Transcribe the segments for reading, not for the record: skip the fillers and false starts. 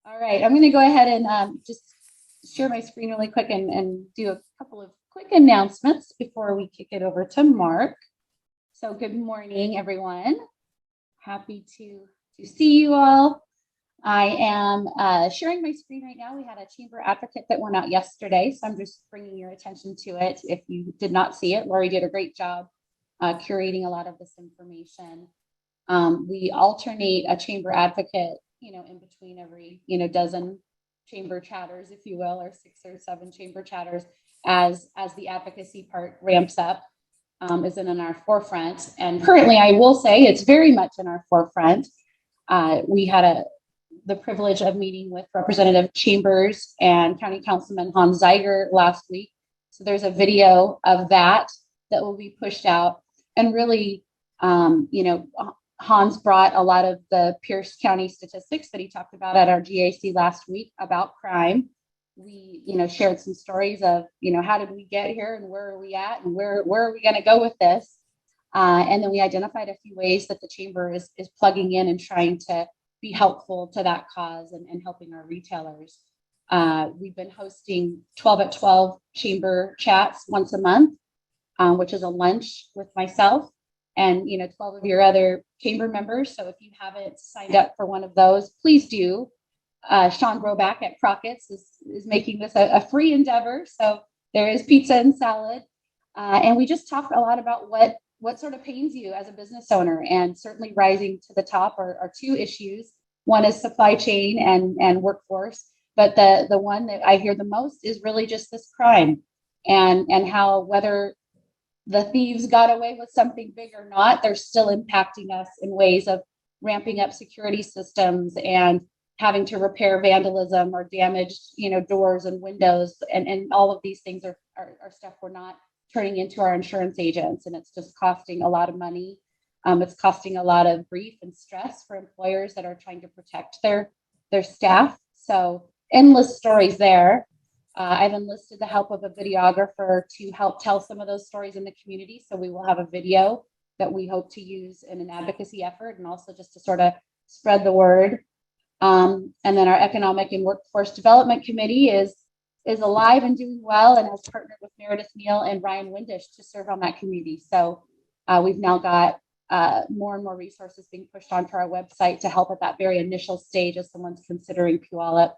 All right, I'm going to go ahead and just share my screen really quick and do a couple of quick announcements before we kick it over to Mark. So good morning, everyone. Happy to see you all. I am sharing my screen right now. We had a chamber advocate that went out yesterday, so I'm just bringing your attention to it. If you did not see it, Lori did a great job curating a lot of this information. We alternate a chamber advocate, in between every, dozen chamber chatters, if you will, or 6 or 7 chamber chatters as the advocacy part ramps up, isn't in our forefront. And currently, I will say it's very much in our forefront. We had the privilege of meeting with Representative Chambers and County Councilman Hans Zeiger last week. So there's a video of that will be pushed out. And really, Hans brought a lot of the Pierce County statistics that he talked about at our GAC last week about crime. We, shared some stories of, how did we get here and where are we at and where are we going to go with this? And then we identified a few ways that the chamber is plugging in and trying to be helpful to that cause and helping our retailers. We've been hosting 12 at 12 chamber chats once a month, which is a lunch with myself and 12 of your other chamber members. So if you haven't signed up for one of those, please do. Sean Groback at Crockett's is making this a free endeavor. So there is pizza and salad. And we just talk a lot about what sort of pains you as a business owner, and certainly rising to the top are 2 issues. One is supply chain and workforce, but the one that I hear the most is really just this crime and how whether the thieves got away with something big or not, they're still impacting us in ways of ramping up security systems and having to repair vandalism or damaged, doors and windows. And all of these things are stuff we're not turning into our insurance agents. And it's just costing a lot of money. It's costing a lot of grief and stress for employers that are trying to protect their staff. So endless stories there. I've enlisted the help of a videographer to help tell some of those stories in the community. So we will have a video that we hope to use in an advocacy effort and also just to sort of spread the word. And then our Economic and Workforce Development Committee is alive and doing well and has partnered with Meredith Neal and Ryan Windish to serve on that committee. So we've now got more and more resources being pushed onto our website to help at that very initial stage as someone's considering Puyallup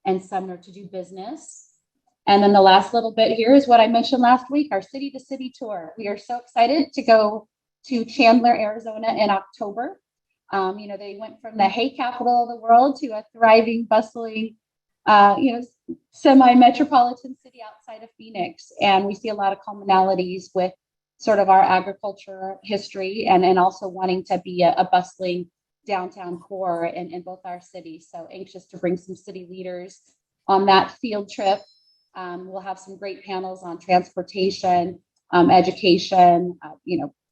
and Sumner to do business. And then the last little bit here is what I mentioned last week, our city to city tour. We are so excited to go to Chandler, Arizona in October. They went from the hay capital of the world to a thriving, bustling, semi-metropolitan city outside of Phoenix. And we see a lot of commonalities with sort of our agriculture history and also wanting to be a bustling downtown core in both our cities. So anxious to bring some city leaders on that field trip. We'll have some great panels on transportation, education,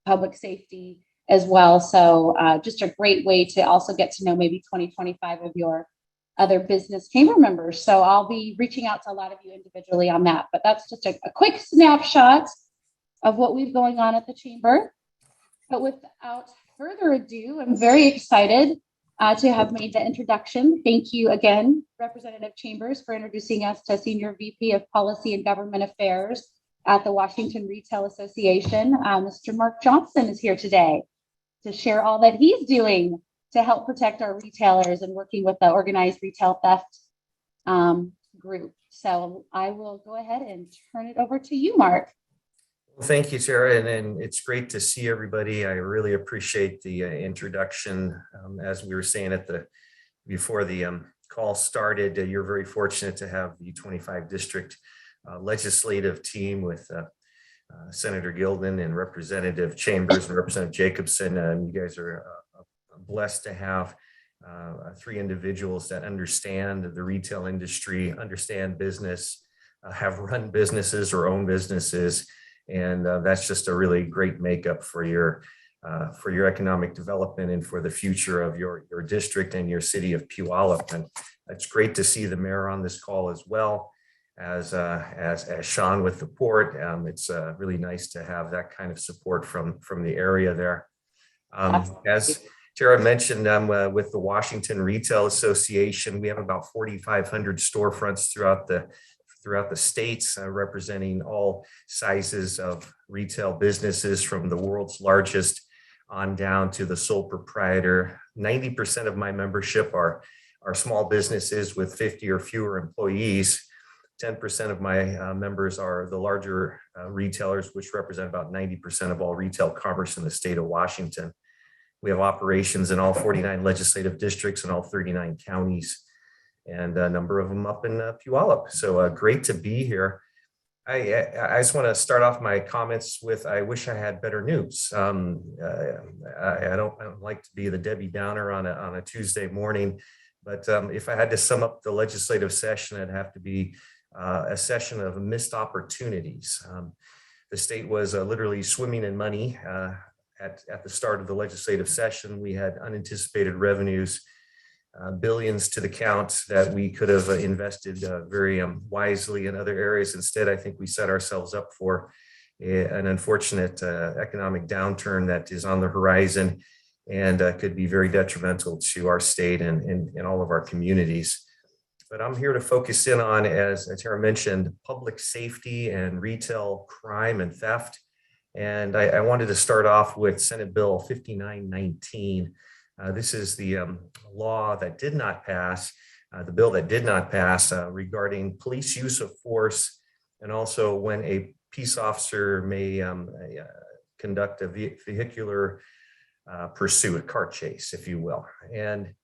public safety as well. So just a great way to also get to know maybe 25 of your other business chamber members. So I'll be reaching out to a lot of you individually on that, but that's just a quick snapshot of what we've going on at the chamber. But without further ado, I'm very excited to have made the introduction. Thank you again, Representative Chambers, for introducing us to Senior VP of Policy and Government Affairs at the Washington Retail Association. Mr. Mark Johnson is here today to share all that he's doing to help protect our retailers and working with the organized retail theft group. So I will go ahead and turn it over to you, Mark. Well, thank you, Sarah, and it's great to see everybody. I really appreciate the introduction. As we were saying before the call started, you're very fortunate to have the 25 district legislative team with Senator Gilden and Representative Chambers and Representative Jacobson. You guys are blessed to have 3 individuals that understand the retail industry, understand business, have run businesses or own businesses. And that's just a really great makeup for your economic development and for the future of your district and your city of Puyallup. And it's great to see the mayor on this call as well as Sean with the port. It's really nice to have that kind of support from the area there. Tara mentioned with the Washington Retail Association, we have about 4,500 storefronts throughout the states, representing all sizes of retail businesses, from the world's largest on down to the sole proprietor. 90% of my membership are small businesses with 50 or fewer employees. 10% of my members are the larger retailers, which represent about 90% of all retail commerce in the state of Washington. We have operations in all 49 legislative districts and all 39 counties, and a number of them up in Puyallup. So great to be here. I just want to start off my comments with, I wish I had better news. I don't like to be the Debbie Downer on a Tuesday morning, but if I had to sum up the legislative session, it'd have to be a session of missed opportunities. The state was literally swimming in money at the start of the legislative session. We had unanticipated revenues, billions to the count that we could have invested very wisely in other areas. Instead, I think we set ourselves up for an unfortunate economic downturn that is on the horizon and could be very detrimental to our state and all of our communities. But I'm here to focus in on, as Tara mentioned, public safety and retail crime and theft. And I wanted to start off with Senate Bill 5919. This is the law that did not pass, the bill that did not pass regarding police use of force, and also when a peace officer may conduct a vehicular pursuit, a car chase, if you will. And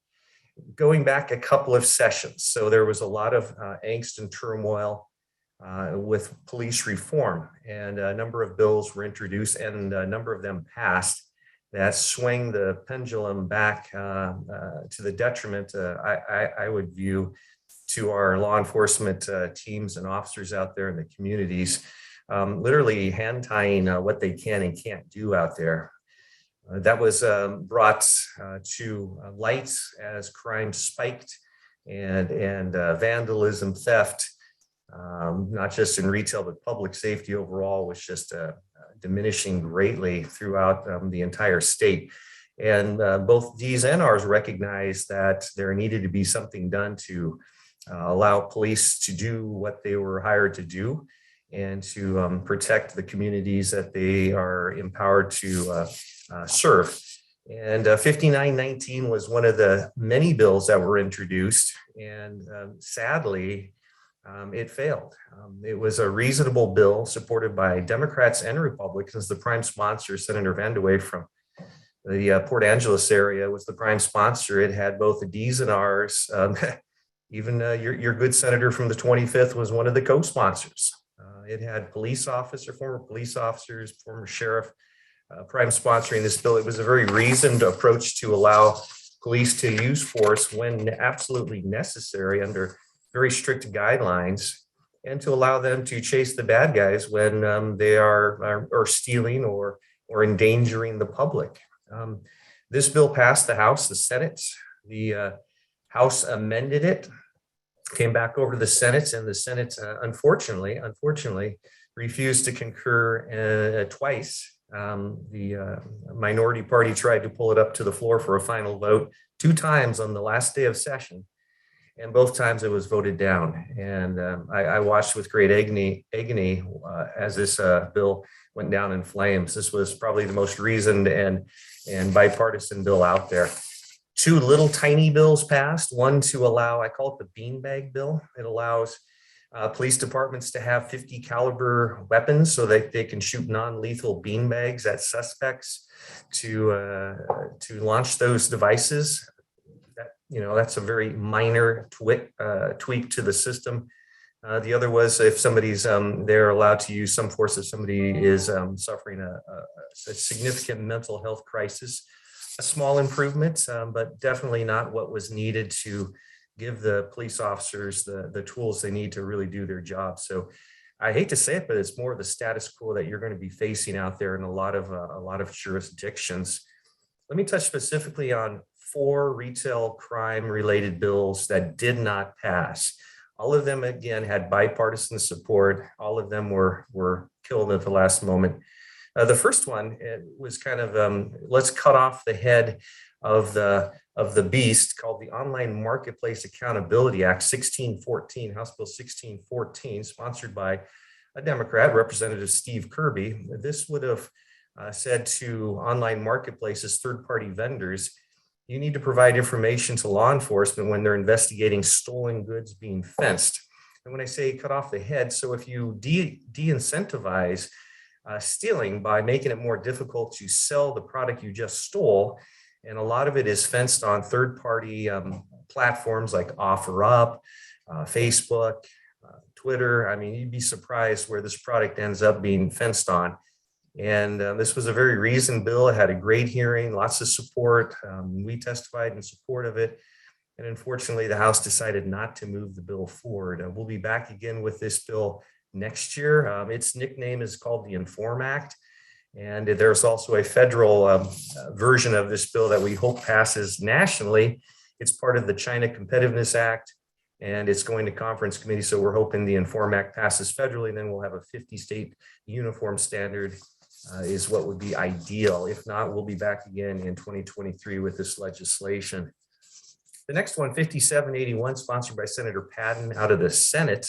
going back a couple of sessions, so there was a lot of angst and turmoil with police reform, and a number of bills were introduced, and a number of them passed that swing the pendulum back to the detriment, I would view, to our law enforcement teams and officers out there in the communities, literally hand tying what they can and can't do out there. That was brought to light as crime spiked, and vandalism, theft, not just in retail, but public safety overall was just diminishing greatly throughout the entire state. And both D's and R's recognized that there needed to be something done to allow police to do what they were hired to do, and to protect the communities that they are empowered to serve. And 5919 was one of the many bills that were introduced, and sadly, it failed. It was a reasonable bill supported by Democrats and Republicans. The prime sponsor, Senator Vandeweghe from the Port Angeles area, was the prime sponsor. It had both the D's and R's. Even your good senator from the 25th was one of the co-sponsors. It had former police officers, former sheriff, prime sponsoring this bill. It was a very reasoned approach to allow police to use force when absolutely necessary under very strict guidelines, and to allow them to chase the bad guys when they are stealing or endangering the public. This bill passed the House, the Senate. The House amended it, came back over to the Senate, and the Senate unfortunately refused to concur twice. The minority party tried to pull it up to the floor for a final vote 2 times on the last day of session, and both times it was voted down. And I watched with great agony as this bill went down in flames. This was probably the most reasoned and bipartisan bill out there. 2 little tiny bills passed. One to allow, I call it the beanbag bill. It allows police departments to have 50 caliber weapons so that they can shoot non-lethal beanbags at suspects to launch those devices. That's a very minor tweak to the system. The other was if somebody's, they're allowed to use some force if somebody is suffering a significant mental health crisis. A small improvement, but definitely not what was needed to give the police officers the tools they need to really do their job. So I hate to say it, but it's more of the status quo that you're going to be facing out there in a lot of jurisdictions. Let me touch specifically on 4 retail crime related bills that did not pass. All of them, again, had bipartisan support. All of them were killed at the last moment. The first one, it was kind of, let's cut off the head of the beast called the Online Marketplace Accountability Act 1614, House Bill 1614, sponsored by a Democrat, Representative Steve Kirby. This would have said to online marketplaces, third-party vendors, you need to provide information to law enforcement when they're investigating stolen goods being fenced. And when I say cut off the head, so if you de-incentivize stealing by making it more difficult to sell the product you just stole, and a lot of it is fenced on third-party platforms like OfferUp, Facebook, Twitter. I mean, you'd be surprised where this product ends up being fenced on. And this was a very reasoned bill. It had a great hearing, lots of support. We testified in support of it. And unfortunately, the House decided not to move the bill forward. We'll be back again with this bill next year. Its nickname is called the Inform Act. And there's also a federal version of this bill that we hope passes nationally. It's part of the China Competitiveness Act, and it's going to conference committee. So we're hoping the Inform Act passes federally, and then we'll have a 50-state uniform standard is what would be ideal. If not, we'll be back again in 2023 with this legislation. The next one, 5781, sponsored by Senator Patton out of the Senate,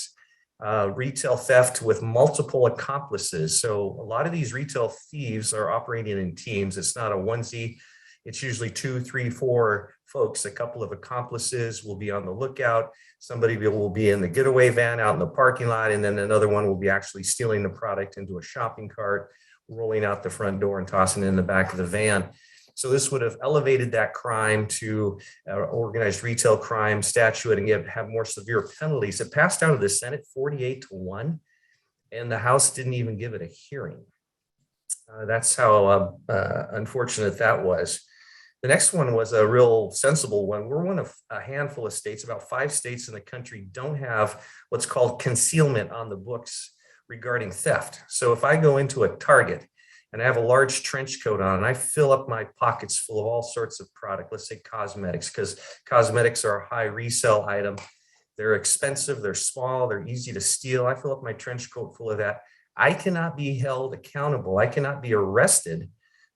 retail theft with multiple accomplices. So a lot of these retail thieves are operating in teams. It's not a onesie. It's usually 2, 3, 4 folks. A couple of accomplices will be on the lookout. Somebody will be in the getaway van out in the parking lot, and then another one will be actually stealing the product into a shopping cart, rolling out the front door and tossing it in the back of the van. So this would have elevated that crime to organized retail crime statute and have more severe penalties. It passed out of the Senate 48-1, and the House didn't even give it a hearing. That's how unfortunate that was. The next one was a real sensible one. We're one of a handful of states, about 5 states in the country don't have what's called concealment on the books regarding theft. So if I go into a Target and I have a large trench coat on and I fill up my pockets full of all sorts of product, let's say cosmetics, because cosmetics are a high resale item. They're expensive, they're small, they're easy to steal. I fill up my trench coat full of that. I cannot be held accountable. I cannot be arrested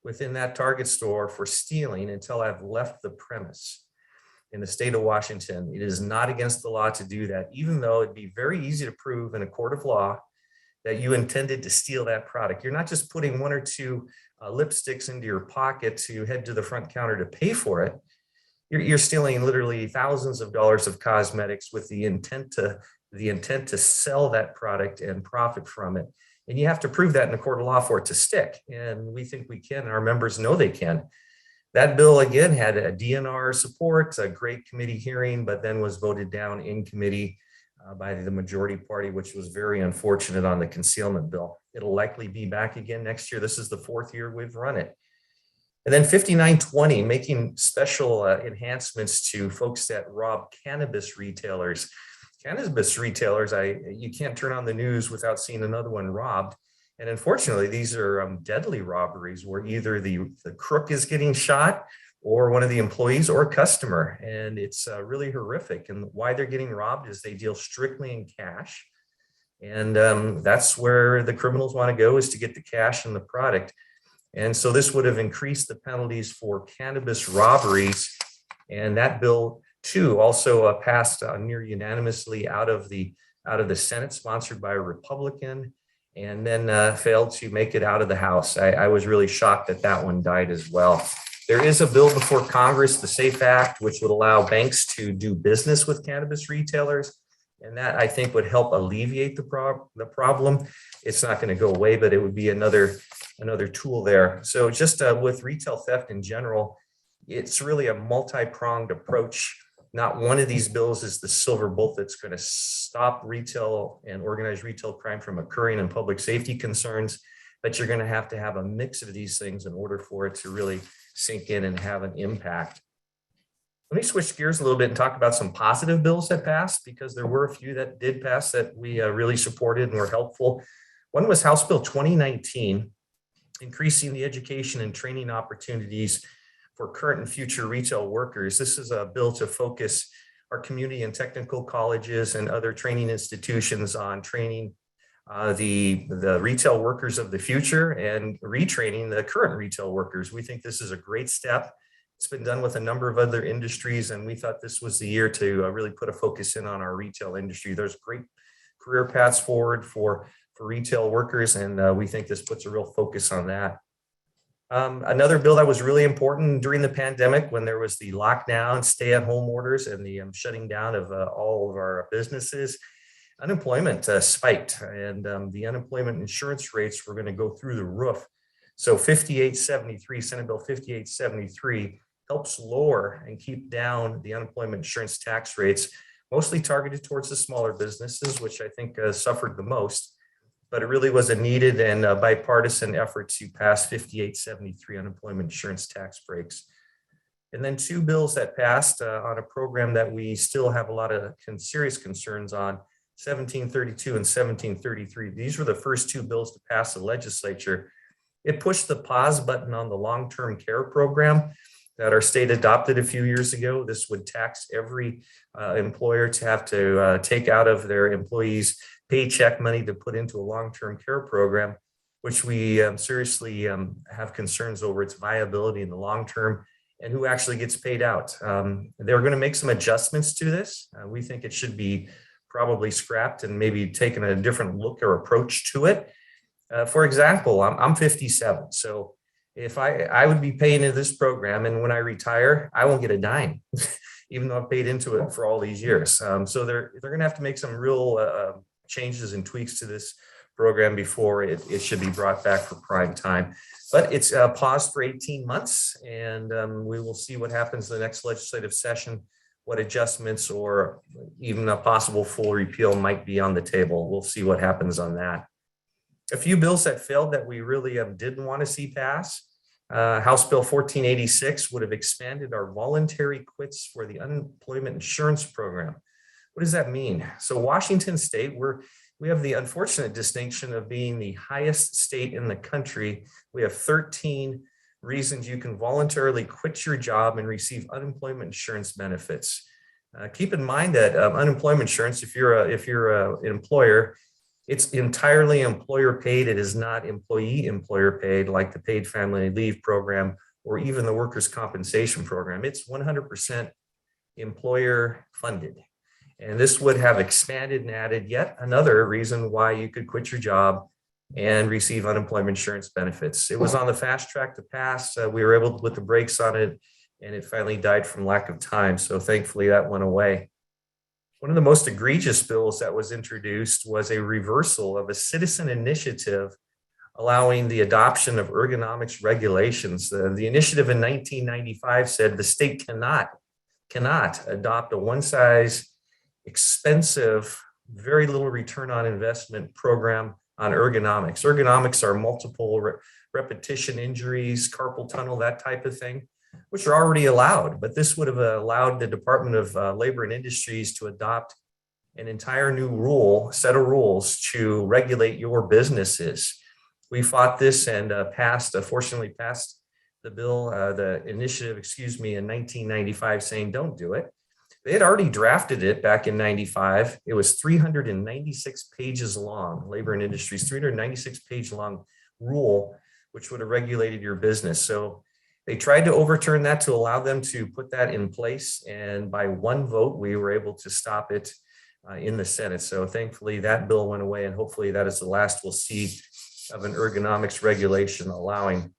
within that Target store for stealing until I've left the premise. In the state of Washington, it is not against the law to do that, even though it'd be very easy to prove in a court of law that you intended to steal that product. You're not just putting 1 or 2 lipsticks into your pocket to head to the front counter to pay for it. You're stealing literally thousands of dollars of cosmetics with the intent to sell that product and profit from it. And you have to prove that in a court of law for it to stick. And we think we can, and our members know they can. That bill, again, had a DNR support, a great committee hearing, but then was voted down in committee by the majority party, which was very unfortunate on the concealment bill. It'll likely be back again next year. This is the 4th year we've run it. And then 5920, making special enhancements to folks that rob cannabis retailers. Cannabis retailers, you can't turn on the news without seeing another one robbed. And unfortunately, these are deadly robberies where either the crook is getting shot or one of the employees or a customer. And it's really horrific. And why they're getting robbed is they deal strictly in cash. And that's where the criminals want to go, is to get the cash and the product. And so this would have increased the penalties for cannabis robberies. And that bill too also passed near unanimously out of the Senate, sponsored by a Republican, and then failed to make it out of the House. I was really shocked that that one died as well. There is a bill before Congress, the SAFE Act, which would allow banks to do business with cannabis retailers. And that, I think, would help alleviate the problem. It's not going to go away, but it would be another tool there. So just with retail theft in general, it's really a multi-pronged approach. Not one of these bills is the silver bullet that's going to stop retail and organized retail crime from occurring and public safety concerns, but you're going to have a mix of these things in order for it to really sink in and have an impact. Let me switch gears a little bit and talk about some positive bills that passed, because there were a few that did pass that we really supported and were helpful. One was House Bill 2019, increasing the education and training opportunities for current and future retail workers. This is a bill to focus our community and technical colleges and other training institutions on training the retail workers of the future and retraining the current retail workers. We think this is a great step. It's been done with a number of other industries, and we thought this was the year to really put a focus in on our retail industry. There's great career paths forward for retail workers, and we think this puts a real focus on that. Another bill that was really important during the pandemic, when there was the lockdown, stay-at-home orders, and the shutting down of all of our businesses, unemployment spiked, and the unemployment insurance rates were going to go through the roof. So 5873, Senate Bill 5873, helps lower and keep down the unemployment insurance tax rates, mostly targeted towards the smaller businesses, which I think suffered the most. But it really was a needed and bipartisan effort to pass 5873 unemployment insurance tax breaks. And then two bills that passed on a program that we still have a lot of serious concerns on, 1732 and 1733. These were the first two bills to pass the legislature. It pushed the pause button on the long-term care program that our state adopted a few years ago. This would tax every employer to have to take out of their employees' paycheck money to put into a long-term care program, which we seriously have concerns over its viability in the long term and who actually gets paid out. They're going to make some adjustments to this. We think it should be probably scrapped and maybe taken a different look or approach to it. For example, I'm 57, so if I would be paying into this program, and when I retire, I won't get a dime, even though I've paid into it for all these years. So they're going to have to make some real changes and tweaks to this program before it should be brought back for prime time. But it's paused for 18 months, and we will see what happens in the next legislative session, what adjustments or even a possible full repeal might be on the table. We'll see what happens on that. A few bills that failed that we really didn't want to see pass. House Bill 1486 would have expanded our voluntary quits for the unemployment insurance program. What does that mean? So Washington State, we have the unfortunate distinction of being the highest state in the country. We have 13 reasons you can voluntarily quit your job and receive unemployment insurance benefits. Keep in mind that unemployment insurance, if you're an employer, it's entirely employer paid. It is not employer paid like the paid family leave program or even the workers' compensation program. It's 100% employer funded. And this would have expanded and added yet another reason why you could quit your job and receive unemployment insurance benefits. It was on the fast track to pass. We were able to put the brakes on it, and it finally died from lack of time. So thankfully that went away. One of the most egregious bills that was introduced was a reversal of a citizen initiative allowing the adoption of ergonomics regulations. The initiative in 1995 said the state cannot adopt a one-size, expensive, very little return on investment program on ergonomics. Ergonomics are multiple repetition injuries, carpal tunnel, that type of thing, which are already allowed. But this would have allowed the Department of Labor and Industries to adopt an entire new set of rules to regulate your businesses. We fought this and fortunately passed the initiative, in 1995, saying don't do it. They had already drafted it back in 95. It was 396 pages long, Labor and Industries, 396 page long rule, which would have regulated your business. So they tried to overturn that to allow them to put that in place. And by one vote, we were able to stop it in the Senate. So thankfully that bill went away, and hopefully that is the last we'll see of an ergonomics regulation allowing.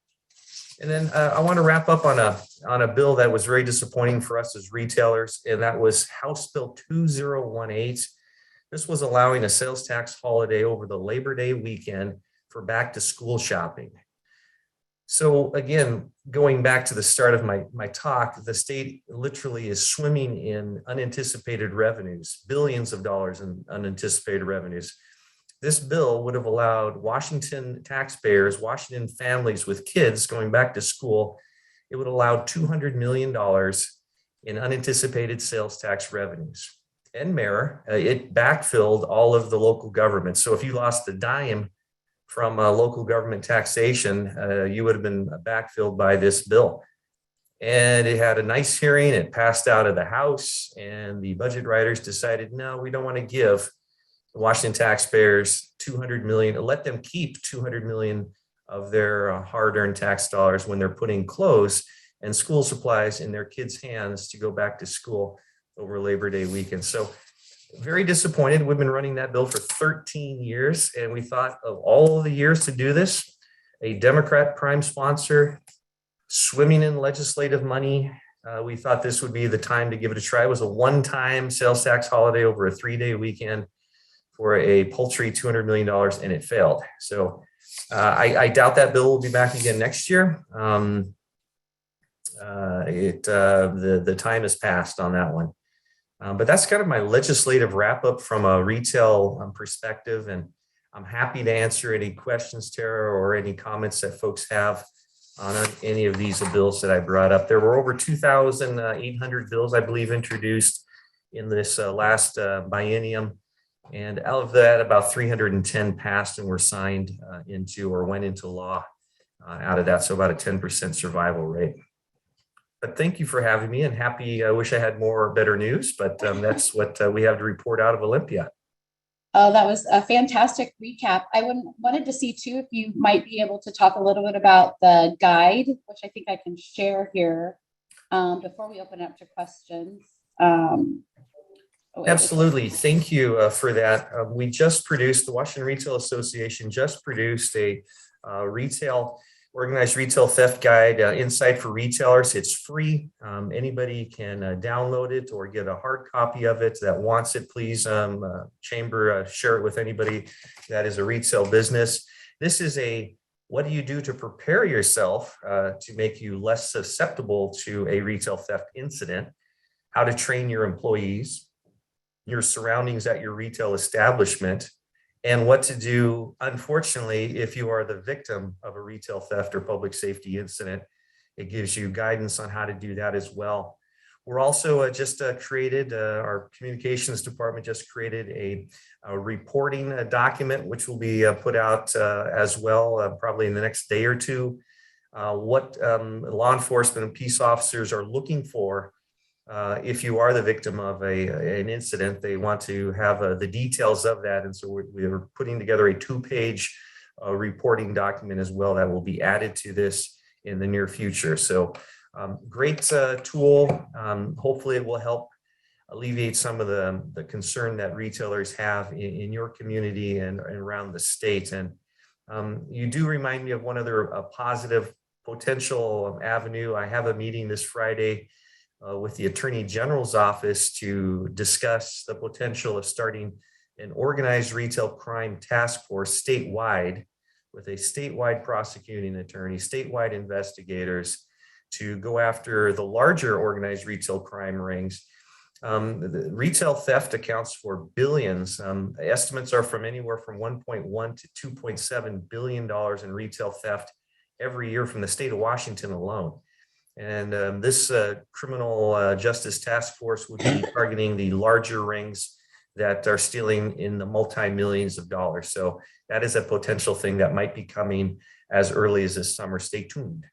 And then I want to wrap up on a bill that was very disappointing for us as retailers, and that was House Bill 2018. This was allowing a sales tax holiday over the Labor Day weekend for back to school shopping. So again, going back to the start of my talk, the state literally is swimming in unanticipated revenues, billions of dollars in unanticipated revenues. This bill would have allowed Washington taxpayers, Washington families with kids going back to school, it would allow $200 million in unanticipated sales tax revenues. And Mayor, it backfilled all of the local governments. So if you lost a dime from local government taxation, you would have been backfilled by this bill. And it had a nice hearing. It passed out of the House, and the budget writers decided, no, we don't want to give the Washington taxpayers $200 million, let them keep $200 million of their hard-earned tax dollars when they're putting clothes and school supplies in their kids' hands to go back to school over Labor Day weekend. So very disappointed. We've been running that bill for 13 years, and we thought of all the years to do this, a Democrat prime sponsor swimming in legislative money. We thought this would be the time to give it a try. It was a one-time sales tax holiday over a 3-day weekend for a paltry $200 million, and it failed. So I doubt that bill will be back again next year. The time has passed on that one. But that's kind of my legislative wrap up from a retail perspective. And I'm happy to answer any questions, Tara, or any comments that folks have on any of these bills that I brought up. There were over 2,800 bills, I believe, introduced in this last biennium. And out of that, about 310 passed and were signed into or went into law out of that. So about a 10% survival rate. But thank you for having me, and happy. I wish I had more better news, but that's what we have to report out of Olympia. Oh, that was a fantastic recap. I wanted to see too if you might be able to talk a little bit about the guide, which I think I can share here before we open up to questions. Absolutely. Thank you for that. We just produced, the Washington Retail Association just produced a organized retail theft guide, Insight for Retailers. It's free. Anybody can download it or get a hard copy of it that wants it. Please, Chamber, share it with anybody that is a retail business. This is what do you do to prepare yourself to make you less susceptible to a retail theft incident, how to train your employees, your surroundings at your retail establishment, and what to do, unfortunately, if you are the victim of a retail theft or public safety incident. It gives you guidance on how to do that as well. We're also just created, our communications department just created a reporting document, which will be put out as well, probably in the next day or two, what law enforcement and peace officers are looking for. If you are the victim of an incident, they want to have the details of that. And so we're putting together a 2-page reporting document as well that will be added to this in the near future. So great tool. Hopefully it will help alleviate some of the concern that retailers have in your community and around the state. And you do remind me of one other positive potential avenue. I have a meeting this Friday with the Attorney General's office to discuss the potential of starting an organized retail crime task force statewide with a statewide prosecuting attorney, statewide investigators to go after the larger organized retail crime rings. The retail theft accounts for billions. Estimates are from anywhere from 1.1 to 2.7 billion dollars in retail theft every year from the state of Washington alone. And this criminal justice task force would be targeting the larger rings that are stealing in the multi-millions of dollars. So that is a potential thing that might be coming as early as this summer. Stay tuned.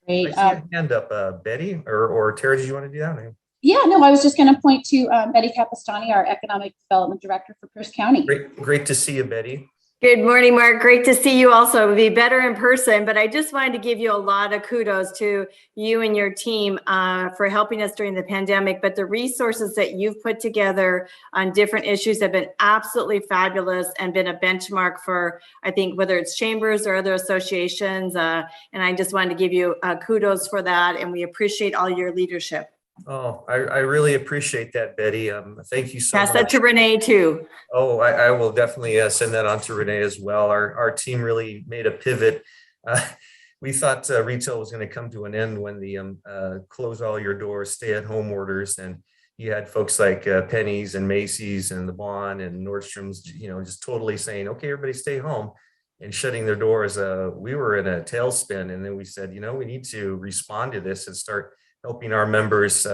Great. I see your hand up, Betty, or Tara, did you want to do that? Yeah, no, I was just going to point to Betty Capistani, our Economic Development Director for Pierce County. Great to see you, Betty. Good morning, Mark. Great to see you also. It would be better in person, but I just wanted to give you a lot of kudos to you and your team for helping us during the pandemic. But the resources that you've put together on different issues have been absolutely fabulous and been a benchmark for, I think, whether it's chambers or other associations. And I just wanted to give you kudos for that. And we appreciate all your leadership. Oh, I really appreciate that, Betty. Thank you so much. Pass that to Renee too. Oh, I will definitely send that on to Renee as well. Our team really made a pivot. We thought retail was going to come to an end when the close all your doors, stay at home orders, and you had folks like Penny's and Macy's and the Bond and Nordstrom's, just totally saying, okay, everybody stay home and shutting their doors. We were in a tailspin, and then we said, we need to respond to this and start helping our members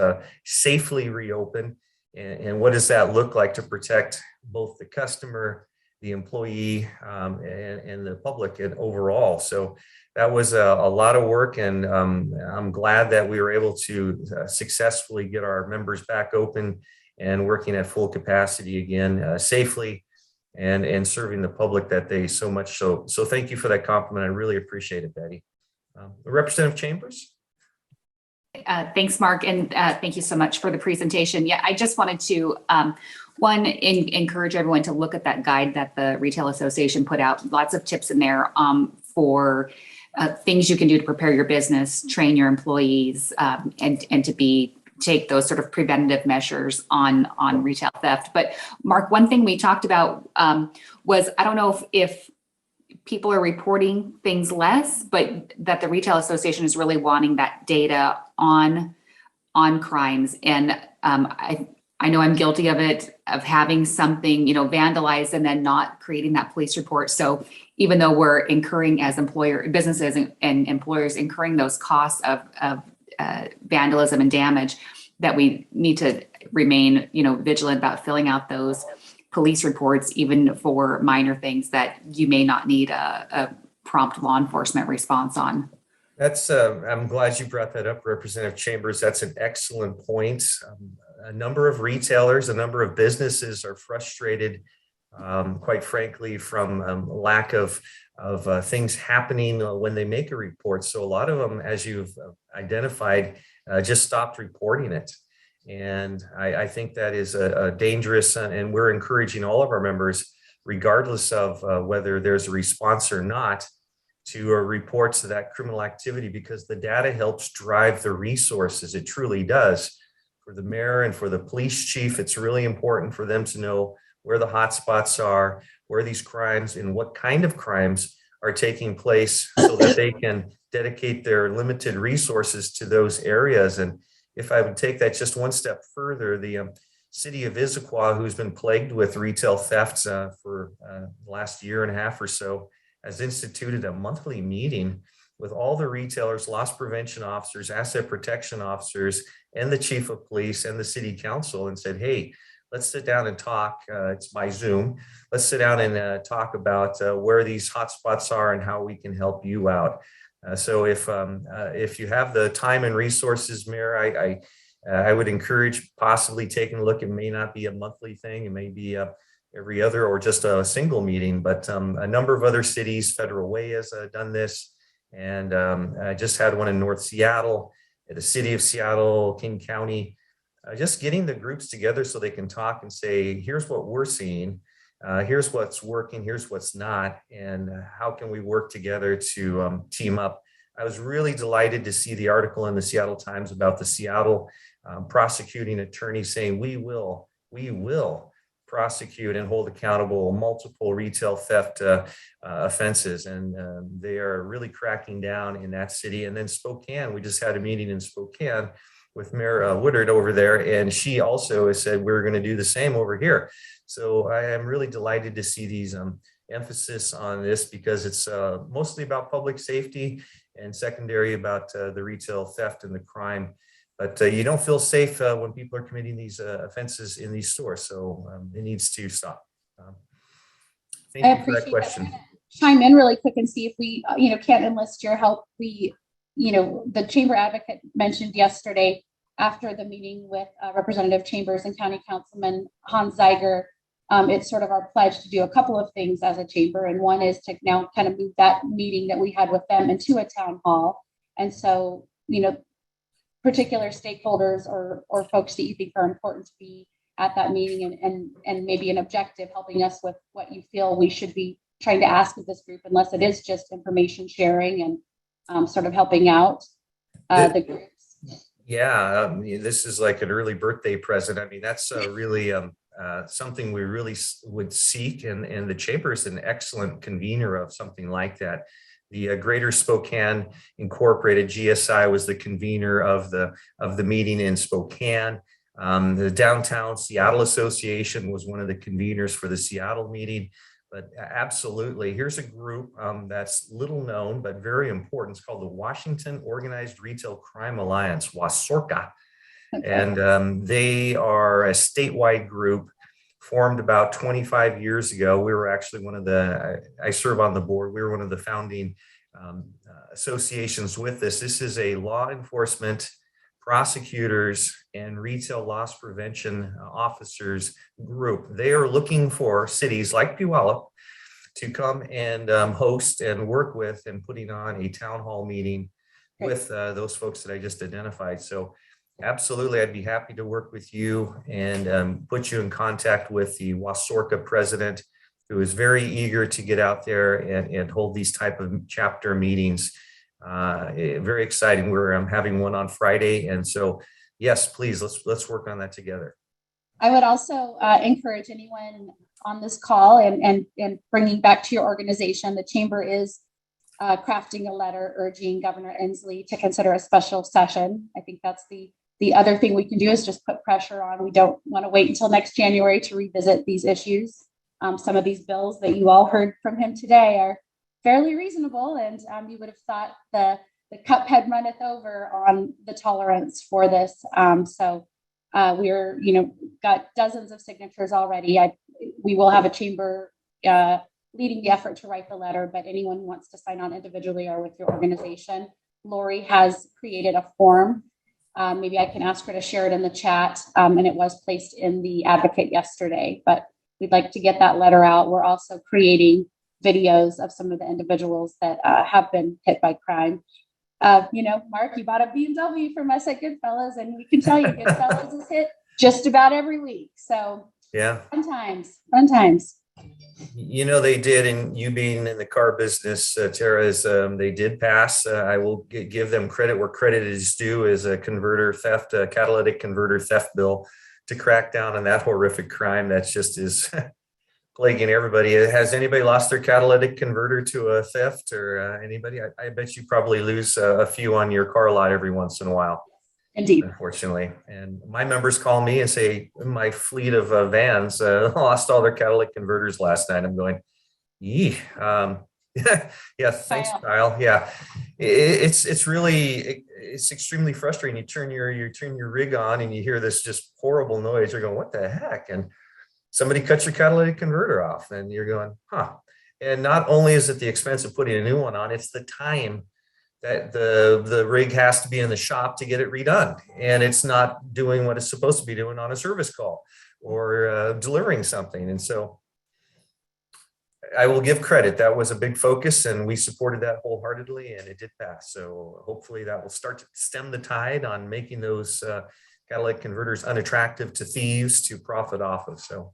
safely reopen. And what does that look like to protect both the customer, the employee, and the public and overall? So that was a lot of work, and I'm glad that we were able to successfully get our members back open and working at full capacity again, safely and serving the public that they so much so. So thank you for that compliment. I really appreciate it, Betty. Representative Chambers. Thanks, Mark, and thank you so much for the presentation. Yeah, I just wanted to, encourage everyone to look at that guide that the Retail Association put out. Lots of tips in there for things you can do to prepare your business, train your employees, and to take those sort of preventative measures on retail theft. But Mark, one thing we talked about was, I don't know if people are reporting things less, but that the Retail Association is really wanting that data on crimes. And I know I'm guilty of it, of having something, vandalized and then not creating that police report. So even though we're incurring as businesses and employers incurring those costs of vandalism and damage, that we need to remain, vigilant about filling out those police reports, even for minor things that you may not need a prompt law enforcement response on. That's, I'm glad you brought that up, Representative Chambers. That's an excellent point. A number of retailers, a number of businesses are frustrated, quite frankly, from lack of things happening when they make a report. So a lot of them, as you've identified, just stopped reporting it. And I think that is a dangerous, and we're encouraging all of our members, regardless of whether there's a response or not, to report to that criminal activity, because the data helps drive the resources. It truly does. For the mayor and for the police chief, it's really important for them to know where the hot spots are, where these crimes and what kind of crimes are taking place, so that they can dedicate their limited resources to those areas. And if I would take that just one step further, the city of Issaquah, who's been plagued with retail thefts for the last year and a half or so, has instituted a monthly meeting with all the retailers, loss prevention officers, asset protection officers, and the chief of police and the city council, and said, hey, let's sit down and talk. It's by Zoom. Let's sit down and talk about where these hotspots are and how we can help you out. So if you have the time and resources, Mayor, I would encourage possibly taking a look. It may not be a monthly thing. It may be every other or just a single meeting, but a number of other cities, Federal Way has done this. And I just had one in North Seattle, the city of Seattle, King County, just getting the groups together so they can talk and say, here's what we're seeing. Here's what's working, here's what's not, and how can we work together to team up. I was really delighted to see the article in the Seattle Times about the Seattle prosecuting attorney saying, we will prosecute and hold accountable multiple retail theft offenses. And they are really cracking down in that city. And then Spokane, we just had a meeting in Spokane with Mayor Woodard over there, and she also has said we're going to do the same over here. So I am really delighted to see these emphasis on this, because it's mostly about public safety and secondary about the retail theft and the crime. But you don't feel safe when people are committing these offenses in these stores. So it needs to stop. Thank you for that question. Chime in really quick and see if we, can't enlist your help. We, the chamber advocate mentioned yesterday after the meeting with Representative Chambers and County Councilman Hans Zeiger, it's sort of our pledge to do a couple of things as a chamber. And one is to now kind of move that meeting that we had with them into a town hall. And so, particular stakeholders or folks that you think are important to be at that meeting, and maybe an objective helping us with what you feel we should be trying to ask of this group, unless it is just information sharing and sort of helping out the groups. Yeah, this is like an early birthday present. I mean, that's really something we really would seek, and the chamber is an excellent convener of something like that. The Greater Spokane Incorporated, GSI, was the convener of the meeting in Spokane. The Downtown Seattle Association was one of the conveners for the Seattle meeting. But absolutely, here's a group that's little known but very important. It's called the Washington Organized Retail Crime Alliance, WASORCA. Okay. And they are a statewide group formed about 25 years ago. We were actually I serve on the board. We were one of the founding associations with this. This is a law enforcement, prosecutors, and retail loss prevention officers group. They are looking for cities like Puyallup to come and host and work with, and putting on a town hall meeting with those folks that I just identified. So absolutely, I'd be happy to work with you and put you in contact with the Wasorka president, who is very eager to get out there and hold these type of chapter meetings. Very exciting. We're having one on Friday. And so, yes, please, let's work on that together. I would also encourage anyone on this call and bringing back to your organization, the chamber is crafting a letter urging Governor Inslee to consider a special session. I think that's the other thing we can do is just put pressure on. We don't want to wait until next January to revisit these issues. Some of these bills that you all heard from him today are fairly reasonable, and you would have thought the cup had runneth over on the tolerance for this. So we're, got dozens of signatures already. We will have a chamber leading the effort to write the letter, but anyone who wants to sign on individually or with your organization, Lori has created a form. Maybe I can ask her to share it in the chat, and it was placed in the Advocate yesterday, but we'd like to get that letter out. We're also creating videos of some of the individuals that have been hit by crime. Mark, you bought a BMW from us at Goodfellas, and we can tell you Goodfellas is hit just about every week. So yeah, fun times. They did, and you being in the car business, Tara, is they did pass. I will give them credit where credit is due, as a catalytic converter theft bill to crack down on that horrific crime that just is plaguing everybody. Has anybody lost their catalytic converter to a theft, or anybody? I bet you probably lose a few on your car lot every once in a while. Indeed. Unfortunately. And my members call me and say, my fleet of vans lost all their catalytic converters last night. I'm going, yeah, thanks, Kyle. Yeah, it's extremely frustrating. You turn your rig on and you hear this just horrible noise. You're going, what the heck? And somebody cuts your catalytic converter off, and you're going, huh. And not only is it the expense of putting a new one on, it's the time that the rig has to be in the shop to get it redone, and it's not doing what it's supposed to be doing on a service call or delivering something. And so I will give credit. That was a big focus, and we supported that wholeheartedly, and it did pass. So hopefully that will start to stem the tide on making those catalytic converters unattractive to thieves to profit off of. So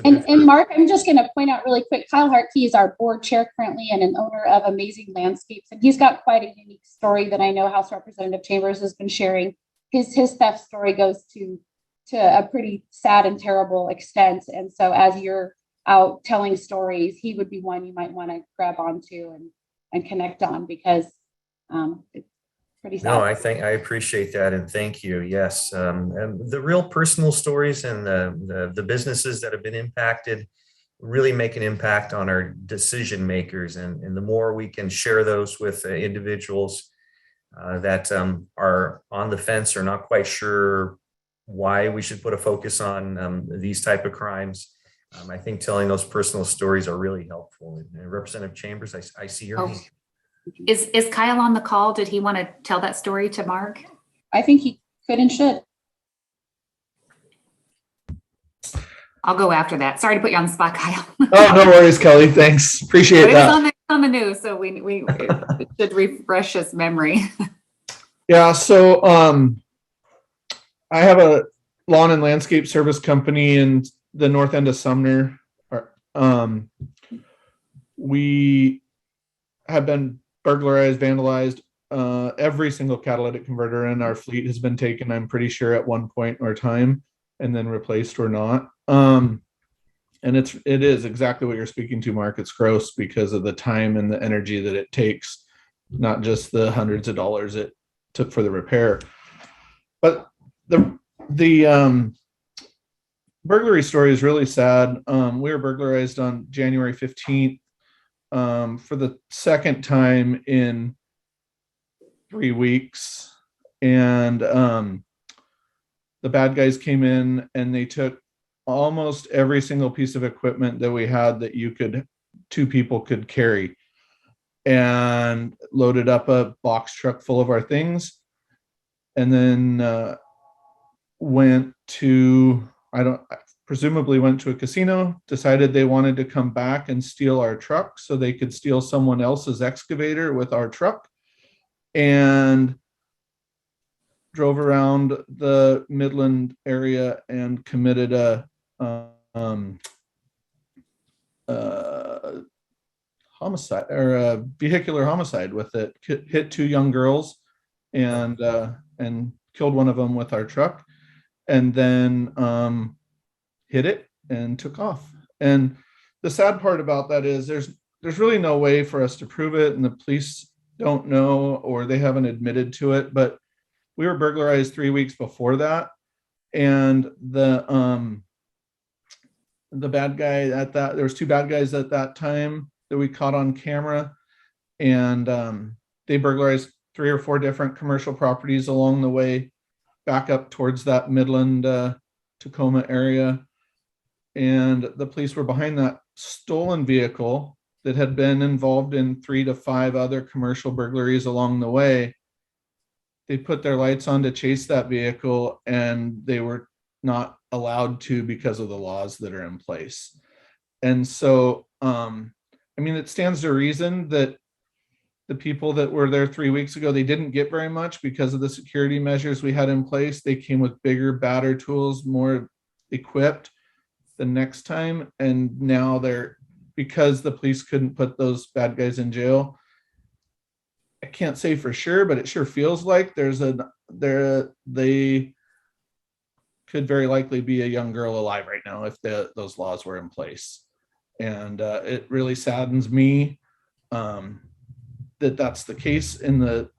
and Mark, I'm just going to point out really quick, Kyle Hartkey is our board chair currently and an owner of Amazing Landscapes, and he's got quite a unique story that I know House Representative Chambers has been sharing. His theft story goes to a pretty sad and terrible extent, and so as you're out telling stories, he would be one you might want to grab onto and connect on, because it's pretty sad. No, I appreciate that, and thank you. Yes, and the real personal stories and the businesses that have been impacted really make an impact on our decision makers, and the more we can share those with individuals that are on the fence or not quite sure why we should put a focus on these type of crimes. I think telling those personal stories are really helpful. And Representative Chambers, I see your name. Is Kyle on the call? Did he want to tell that story to Mark? I think he could and should. I'll go after that. Sorry to put you on the spot, Kyle. Oh, no worries, Kelly. Thanks. Appreciate that. It was on the news, so we should refresh his memory. Yeah. So I have a lawn and landscape service company in the north end of Sumner. We have been burglarized, vandalized. Every single catalytic converter in our fleet has been taken, I'm pretty sure, at one point or time, and then replaced or not. And it is exactly what you're speaking to, Mark. It's gross because of the time and the energy that it takes, not just the hundreds of dollars it took for the repair. But the burglary story is really sad. We were burglarized on January 15th. For the second time in 3 weeks, and the bad guys came in and they took almost every single piece of equipment that we had that two people could carry, and loaded up a box truck full of our things, and then presumably went to a casino, decided they wanted to come back and steal our truck so they could steal someone else's excavator with our truck. and drove around the Midland area and committed a homicide or a vehicular homicide with it. Hit 2 young girls and killed one of them with our truck, and then hit it and took off. And the sad part about that is there's really no way for us to prove it, and the police don't know, or they haven't admitted to it. But we were burglarized 3 weeks before that, and the bad guy at that, there was 2 bad guys at that time that we caught on camera, and they burglarized 3 or 4 different commercial properties along the way back up towards that Midland Tacoma area. And the police were behind that stolen vehicle that had been involved in 3 to 5 other commercial burglaries along the way. They put their lights on to chase that vehicle, and they were not allowed to because of the laws that are in place. And so, I mean, it stands to reason that the people that were there 3 weeks ago, they didn't get very much because of the security measures we had in place. They came with bigger, badder tools, more equipped the next time. And now because the police couldn't put those bad guys in jail, I can't say for sure, but it sure feels like they could very likely be a young girl alive right now if those laws were in place. And it really saddens me that that's the case in that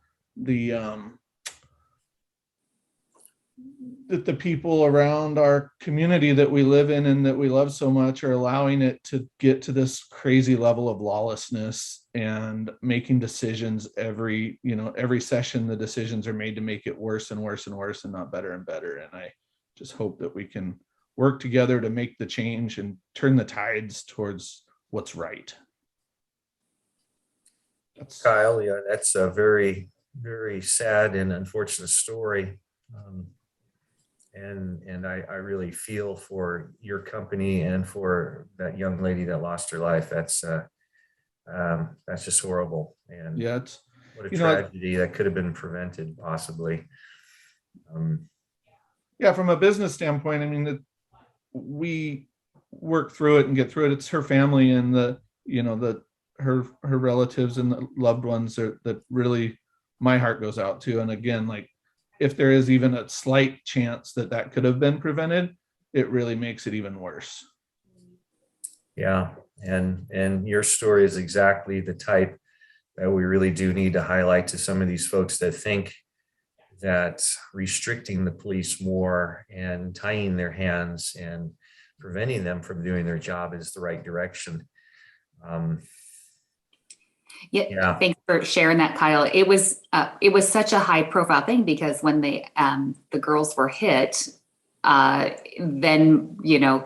the people around our community that we live in and that we love so much are allowing it to get to this crazy level of lawlessness and making decisions every session. The decisions are made to make it worse and worse and worse and not better and better. And I just hope that we can work together to make the change and turn the tides towards what's right. Kyle, yeah, that's a very, very sad and unfortunate story. And I really feel for your company and for that young lady that lost her life. That's just horrible. And yeah, what a tragedy that could have been prevented possibly. Yeah, from a business standpoint, I mean, we work through it and get through it. It's her family and her relatives and the loved ones that really my heart goes out to. And again, like, if there is even a slight chance that could have been prevented, it really makes it even worse. Yeah, and your story is exactly the type that we really do need to highlight to some of these folks that think that restricting the police more and tying their hands and preventing them from doing their job is the right direction. Yeah, thanks for sharing that, Kyle. It was such a high profile thing because when the girls were hit, then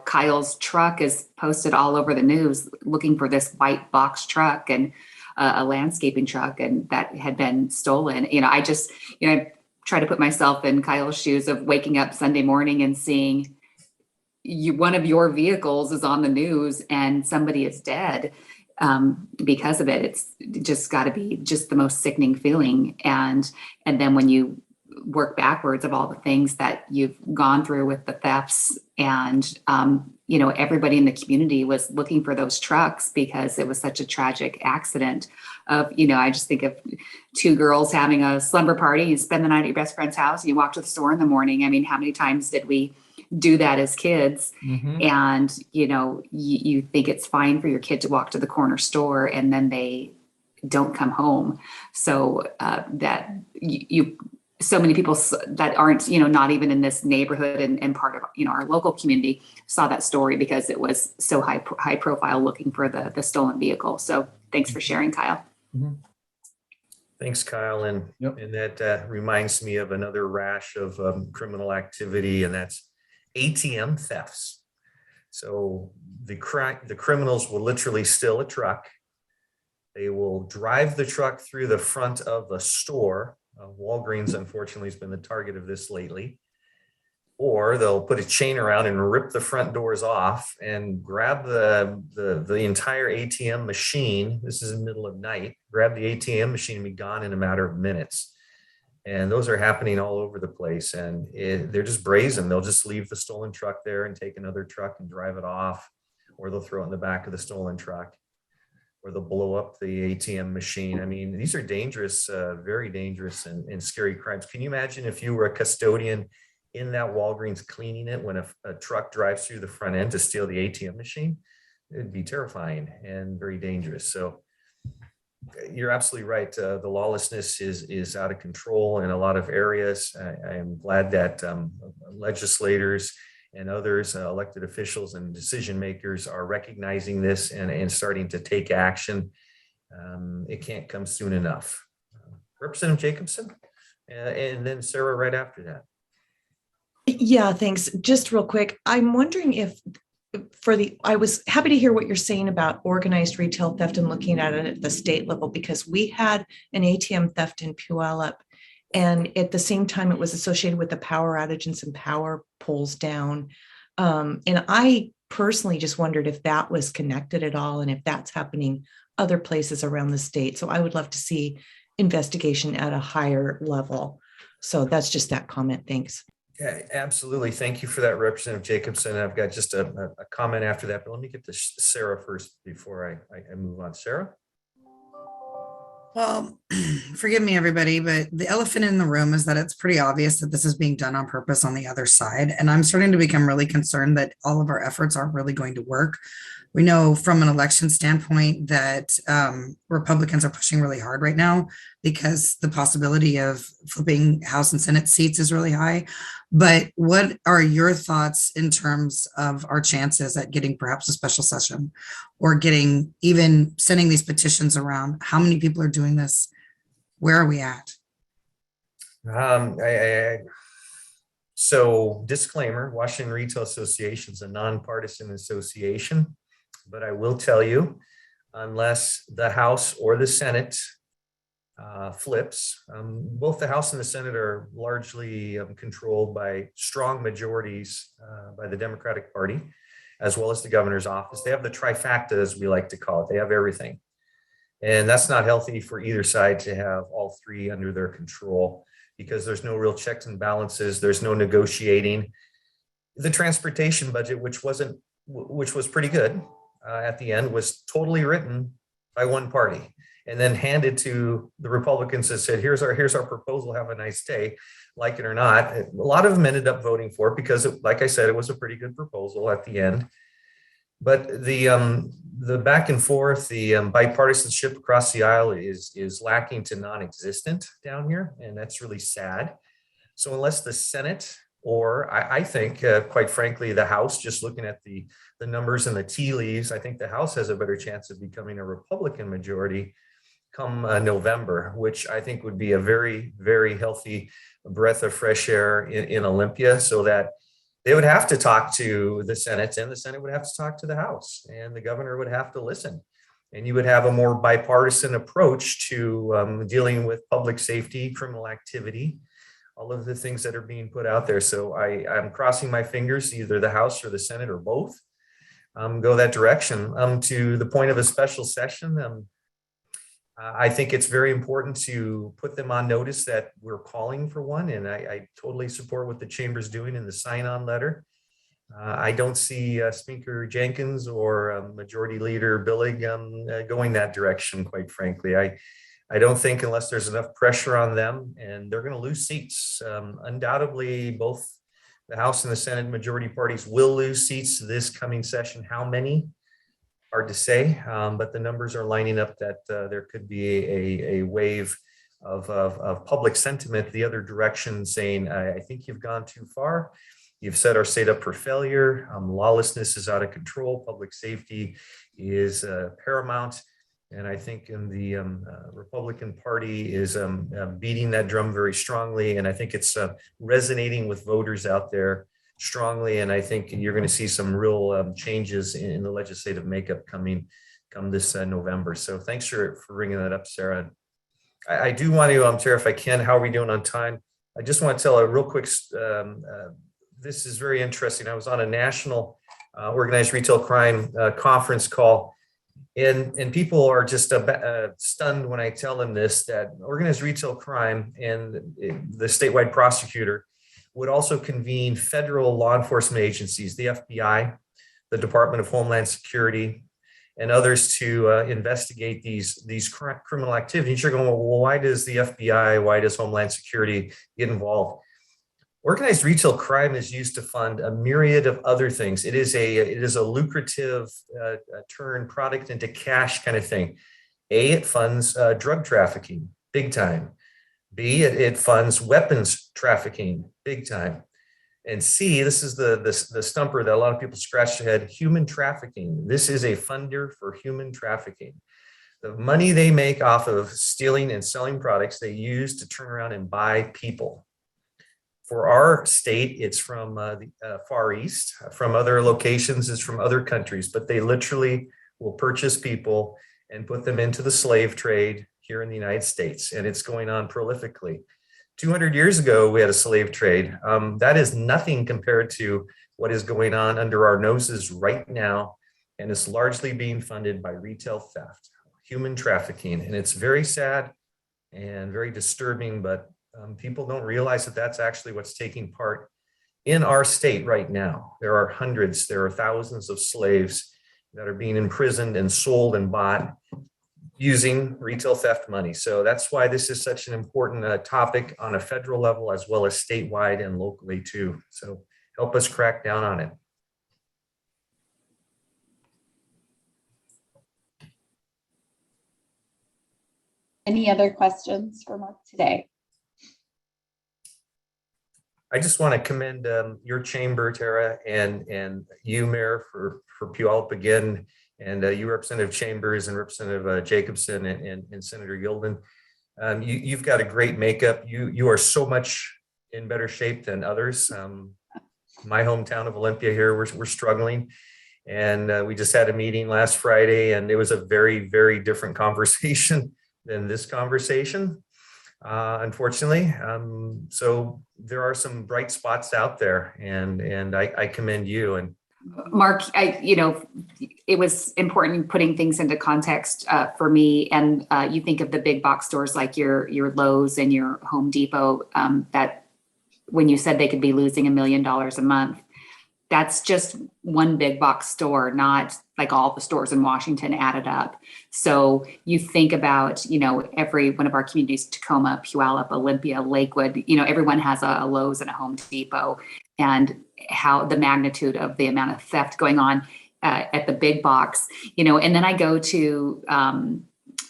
Kyle's truck is posted all over the news looking for this white box truck and a landscaping truck, and that had been stolen. I just try to put myself in Kyle's shoes of waking up Sunday morning and seeing one of your vehicles is on the news and somebody is dead. Because of it. It's just got to be just the most sickening feeling. And then when you work backwards of all the things that you've gone through with the thefts and, everybody in the community was looking for those trucks because it was such a tragic accident of, I just think of 2 girls having a slumber party. You spend the night at your best friend's house and you walk to the store in the morning. I mean, how many times did we do that as kids? Mm-hmm. And you think it's fine for your kid to walk to the corner store and then they don't come home. So that so many people that aren't not even in this neighborhood and part of our local community saw that story because it was so high profile looking for the stolen vehicle. So thanks for sharing, Kyle. Mm-hmm. Thanks, Kyle. And Yep. and that reminds me of another rash of criminal activity, and that's ATM thefts. So the criminals will literally steal a truck. They will drive the truck through the front of a store. Walgreens, unfortunately, has been the target of this lately. or they'll put a chain around and rip the front doors off and grab the entire ATM machine. This is in the middle of night. Grab the ATM machine and be gone in a matter of minutes. And those are happening all over the place. And they're just brazen. They'll just leave the stolen truck there and take another truck and drive it off, or they'll throw it in the back of the stolen truck, or they'll blow up the ATM machine. I mean, these are dangerous, very dangerous and scary crimes. Can you imagine if you were a custodian in that Walgreens cleaning it when a truck drives through the front end to steal the ATM machine? It'd be terrifying and very dangerous. So you're absolutely right. The lawlessness is out of control in a lot of areas. I am glad that legislators and others, elected officials and decision makers, are recognizing this and starting to take action. It can't come soon enough. Representative Jacobson, and then Sarah right after that. Yeah, thanks. Just real quick, I'm wondering if I was happy to hear what you're saying about organized retail theft and looking at it at the state level, because we had an ATM theft in Puyallup, and at the same time it was associated with a power outage and some power poles down. And I personally just wondered if that was connected at all and if that's happening other places around the state. So I would love to see investigation at a higher level. So that's just that comment. Thanks. Yeah, absolutely. Thank you for that, Representative Jacobson. I've got just a comment after that, but let me get to Sarah first before I move on. Sarah? Well, forgive me, everybody, but the elephant in the room is that it's pretty obvious that this is being done on purpose on the other side. And I'm starting to become really concerned that all of our efforts aren't really going to work. We know from an election standpoint that Republicans are pushing really hard right now because the possibility of flipping House and Senate seats is really high. But what are your thoughts in terms of our chances at getting perhaps a special session, or getting, even sending these petitions around? How many people are doing this? Where are we at? So disclaimer, Washington Retail Association is a nonpartisan association, but I will tell you, unless the House or the Senate flips, both the House and the Senate are largely controlled by strong majorities by the Democratic Party, as well as the governor's office. They have the trifecta, as we like to call it. They have everything. And that's not healthy for either side to have all three under their control, because there's no real checks and balances. There's no negotiating. The transportation budget, which was pretty good at the end, was totally written by one party and then handed to the Republicans that said, here's our proposal, have a nice day, like it or not. A lot of them ended up voting for it because, like I said, it was a pretty good proposal at the end. But the back and forth, the bipartisanship across the aisle is lacking to non-existent down here, and that's really sad. So unless the Senate, or I think, quite frankly, the House, just looking at the numbers and the tea leaves, I think the House has a better chance of becoming a Republican majority come November, which I think would be a very, very healthy breath of fresh air in Olympia, so that they would have to talk to the Senate, and the Senate would have to talk to the House, and the governor would have to listen. And you would have a more bipartisan approach to dealing with public safety, criminal activity, all of the things that are being put out there. So I'm crossing my fingers, either the House or the Senate or both go that direction. To the point of a special session, I think it's very important to put them on notice that we're calling for one, and I totally support what the chamber's doing in the sign-on letter. I don't see Speaker Jenkins or Majority Leader Billig going that direction, quite frankly. I don't think, unless there's enough pressure on them, and they're going to lose seats. Undoubtedly, both the House and the Senate majority parties will lose seats this coming session. How many? Hard to say, but the numbers are lining up that there could be a wave of public sentiment the other direction, saying, I think you've gone too far. You've set our state up for failure. Lawlessness is out of control. Public safety is paramount. And I think in the Republican Party is beating that drum very strongly. And I think it's resonating with voters out there strongly. And I think you're going to see some real changes in the legislative makeup come this November. So thanks for bringing that up, Sarah. I do want to, Sarah, if I can, how are we doing on time? I just want to tell a real quick this is very interesting. I was on a national organized retail crime conference call, and people are just stunned when I tell them this, that organized retail crime and the statewide prosecutor would also convene federal law enforcement agencies, the FBI, the Department of Homeland Security, and others to investigate these criminal activities. You're going, well, why does the FBI, why does Homeland Security get involved? Organized retail crime is used to fund a myriad of other things. It is a lucrative turn product into cash kind of thing. A, it funds drug trafficking, big time. B, it funds weapons trafficking, big time. And C, this is the stumper that a lot of people scratch their head, human trafficking. This is a funder for human trafficking. The money they make off of stealing and selling products, they use to turn around and buy people. For our state, it's from the Far East. From other locations, it's from other countries, but they literally will purchase people and put them into the slave trade here in the United States. And it's going on prolifically. 200 years ago, we had a slave trade. That is nothing compared to what is going on under our noses right now. And it's largely being funded by retail theft, human trafficking. And it's very sad and very disturbing, but people don't realize that that's actually what's taking part in our state right now. There are hundreds, there are thousands of slaves that are being imprisoned and sold and bought using retail theft money. So that's why this is such an important topic on a federal level as well as statewide and locally too. So help us crack down on it. Any other questions for Mark today? I just want to commend your chamber, Tara, and you, Mayor, for Puyallup again, and you, Representative Chambers, and Representative Jacobson, and Senator Gilden. You've got a great makeup. You are so much in better shape than others. My hometown of Olympia here, we're struggling, and we just had a meeting last Friday, and it was a very, very different conversation than this conversation. Unfortunately. So there are some bright spots out there, and I commend you. And Mark, it was important putting things into context for me. And you think of the big box stores like your Lowe's and your Home Depot, that when you said they could be losing $1 million a month, that's just one big box store, not like all the stores in Washington added up. So you think about, every one of our communities, Tacoma, Puyallup, Olympia, Lakewood, everyone has a Lowe's and a Home Depot, and how the magnitude of the amount of theft going on at the big box, and then I go to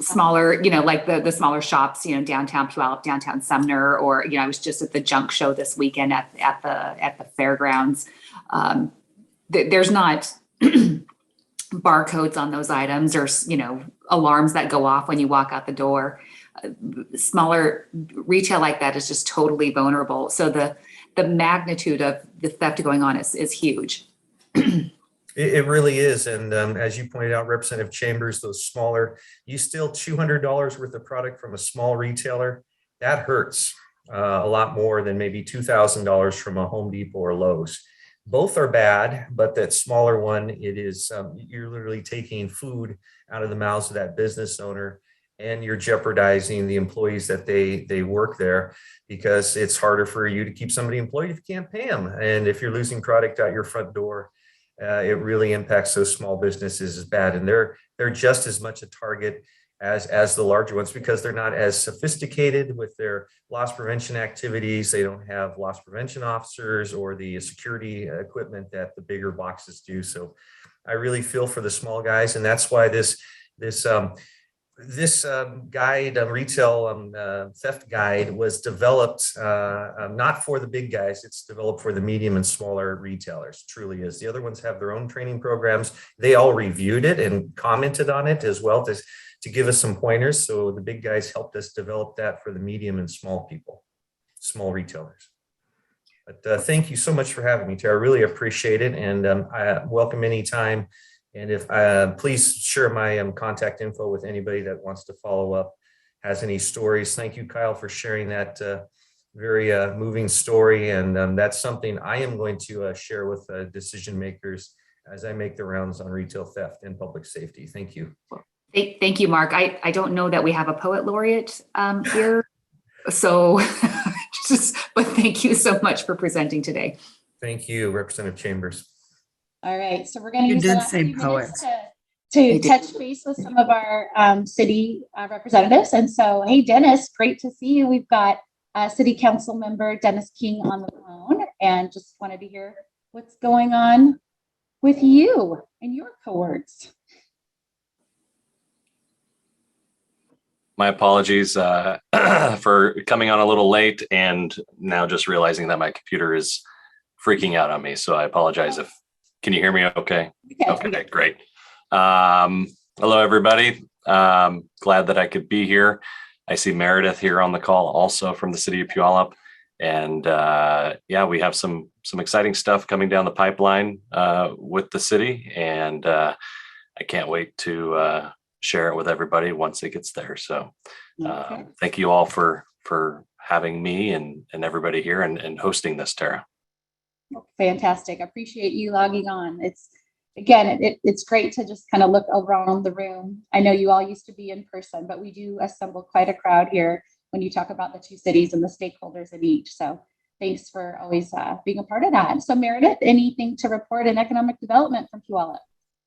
smaller, like the smaller shops, downtown Puyallup, downtown Sumner, or, I was just at the junk show this weekend at the fairgrounds. There's not barcodes on those items, or, alarms that go off when you walk out the door. Smaller retail like that is just totally vulnerable. So the magnitude of the theft going on is huge. it really is. And as you pointed out, Representative Chambers, those smaller, you steal $200 worth of product from a small retailer, that hurts a lot more than maybe $2,000 from a Home Depot or Lowe's. Both are bad, but that smaller one, it is, you're literally taking food out of the mouths of that business owner, and you're jeopardizing the employees that they work there, because it's harder for you to keep somebody employed if you can't pay them. And if you're losing product out your front door, it really impacts those small businesses as bad. And they're just as much a target as the larger ones, because they're not as sophisticated with their loss prevention activities. They don't have loss prevention officers or the security equipment that the bigger boxes do. So I really feel for the small guys. And that's why this guide, retail theft guide, was developed not for the big guys. It's developed for the medium and smaller retailers. Truly is. The other ones have their own training programs. They all reviewed it and commented on it as well to give us some pointers. So the big guys helped us develop that for the medium and small people, small retailers. But thank you so much for having me, Tara. I really appreciate it, and I welcome anytime. And if please share my contact info with anybody that wants to follow up, has any stories. Thank you, Kyle, for sharing that very moving story. And that's something I am going to share with decision makers as I make the rounds on retail theft and public safety. Thank you. Thank you, Mark. I don't know that we have a poet laureate here. So but thank you so much for presenting today. Thank you, Representative Chambers. All right, so we're going to You use the did last say few minutes poet. to touch base with some of our city representatives. And so, hey, Dennis, great to see you. We've got City Council member Dennis King on the phone, and just wanted to hear what's going on with you and your cohorts. My apologies for coming on a little late and now just realizing that my computer is freaking out on me. So I apologize if, can you hear me okay? Okay, great. Hello, everybody. Glad that I could be here. I see Meredith here on the call also from the city of Puyallup. And yeah, we have some exciting stuff coming down the pipeline with the city. And I can't wait to share it with everybody once it gets there. So thank you all for having me and everybody here and hosting this, Tara. Fantastic. I appreciate you logging on. It's again, it's great to just kind of look around the room. I know you all used to be in person, but we do assemble quite a crowd here when you talk about the two cities and the stakeholders in each. So thanks for always being a part of that. So Meredith, anything to report in economic development from Puyallup?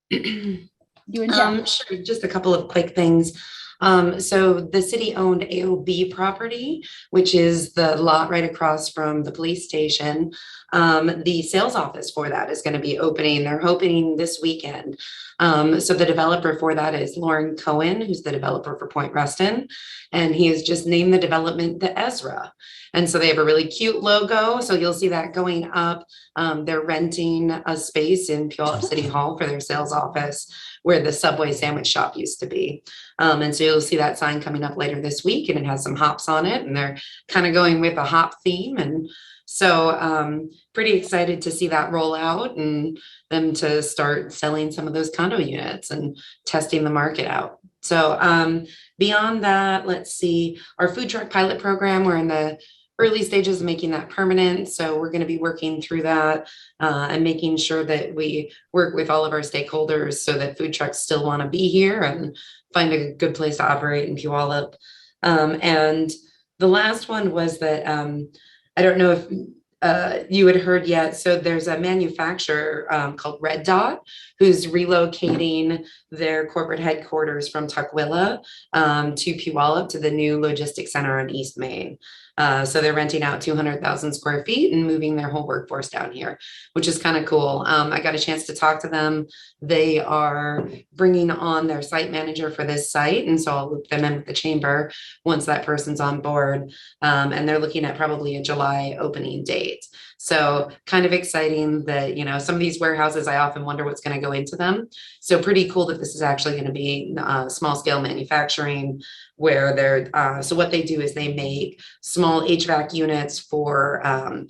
You and Jeff. Sure, just a couple of quick things. So the city owned AOB property, which is the lot right across from the police station. The sales office for that is going to be opening. They're hoping this weekend. So the developer for that is Lauren Cohen, who's the developer for Point Reston. And he has just named the development the Ezra. And so they have a really cute logo. So you'll see that going up. They're renting a space in Puyallup City Hall for their sales office, where the Subway sandwich shop used to be. And so you'll see that sign coming up later this week, and it has some hops on it, and they're kind of going with a hop theme. And so pretty excited to see that roll out and them to start selling some of those condo units and testing the market out. So beyond that, let's see, our food truck pilot program, we're in the early stages of making that permanent. So we're going to be working through that and making sure that we work with all of our stakeholders so that food trucks still want to be here and find a good place to operate in Puyallup. And the last one was that I don't know if you had heard yet. So there's a manufacturer called Red Dot who's relocating their corporate headquarters from Tukwila to Puyallup to the new logistics center on East Main. So they're renting out 200,000 square feet and moving their whole workforce down here, which is kind of cool. I got a chance to talk to them. They are bringing on their site manager for this site. And so I'll loop them in with the chamber once that person's on board. And they're looking at probably a July opening date. So kind of exciting that, you know, some of these warehouses, I often wonder what's going to go into them. So pretty cool that this is actually going to be small scale manufacturing where they're, so what they do is they make small HVAC units for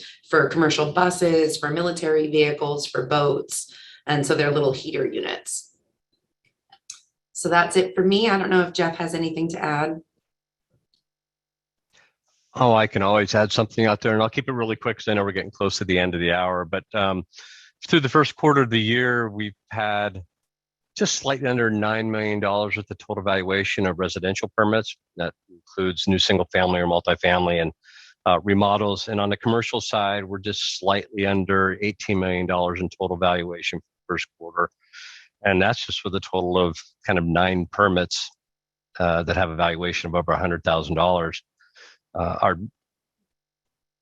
commercial buses, for military vehicles, for boats. And so they're little heater units. So that's it for me. I don't know if Jeff has anything to add. Oh, I can always add something out there, and I'll keep it really quick because I know we're getting close to the end of the hour. But through the first quarter of the year, we've had just slightly under $9 million worth of total valuation of residential permits. That includes new single family or multifamily and remodels. And on the commercial side, we're just slightly under $18 million in total valuation for the first quarter. And that's just with a total of kind of 9 permits that have a valuation of over $100,000. Our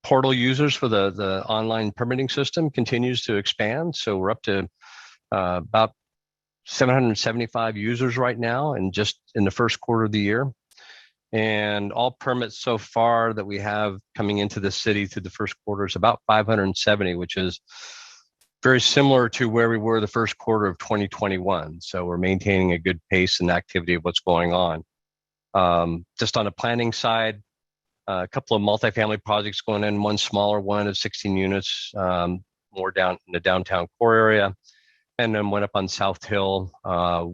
portal users for the online permitting system continues to expand. So we're up to about 775 users right now, and just in the first quarter of the year. And all permits so far that we have coming into the city through the first quarter is about 570, which is very similar to where we were the first quarter of 2021. So we're maintaining a good pace and activity of what's going on. Just on the planning side, a couple of multifamily projects going in, one smaller one of 16 units, more down in the downtown core area. And then one up on South Hill,